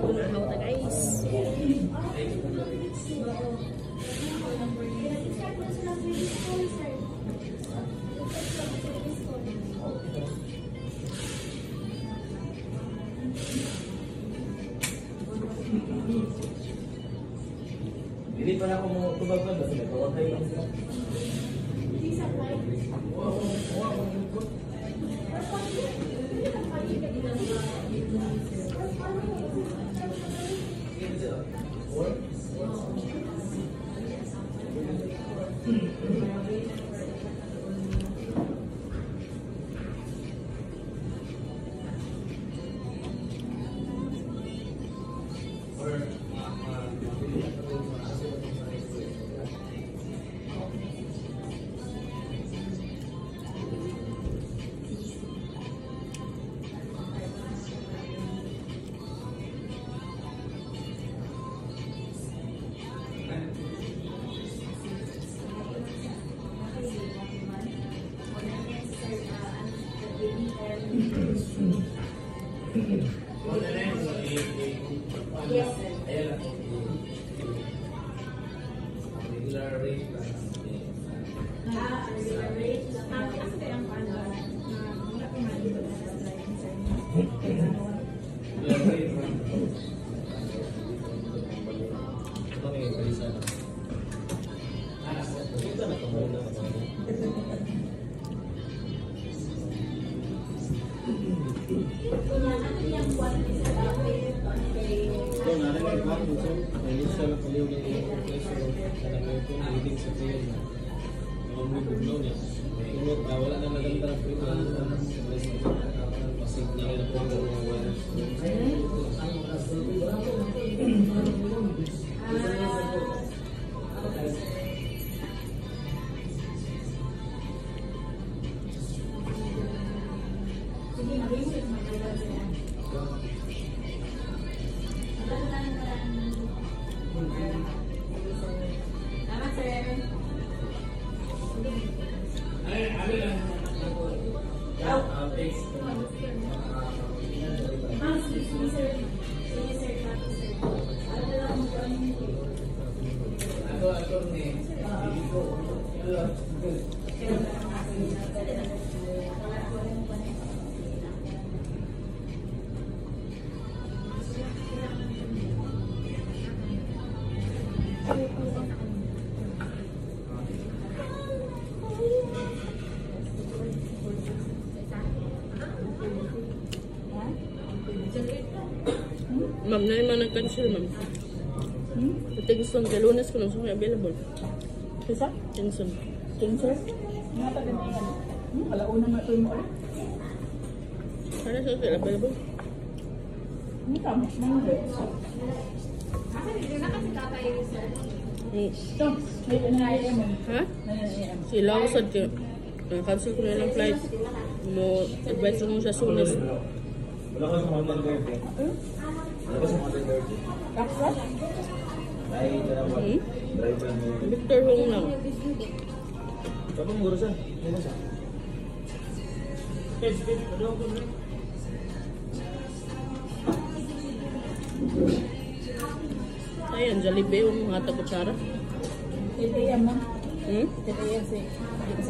Puno na guys. Hindi pa na ako tubag-tubag kasi nagkawag kayo lang sila. Wala na maganda na prito pasig na rin ako Ma'am, na naman nag-cancel, ma'am. Tingson, kay Lunes ko lang sa available. Isa? Tingson. Cancel? Nga pa din yan. Alauna na ito mo ulit. Sana sa sila available? Hindi ka, mas mangyay. Ito, may 9 a.m. Ha? 9 a.m. Sila ako sa cancel ko na lang flight. Mo, advise mo siya sunas. Wala ka sa Mountain Verde. Wala ka sa Mountain Verde. Kapsa? Ay, dalawa. Driver mo. Victor Hong lang. Kamu ngurus siya? Ngurus siya? Ayan, Jollibee, yung mga kutsara. 8 a.m. na. 10 8 a.m.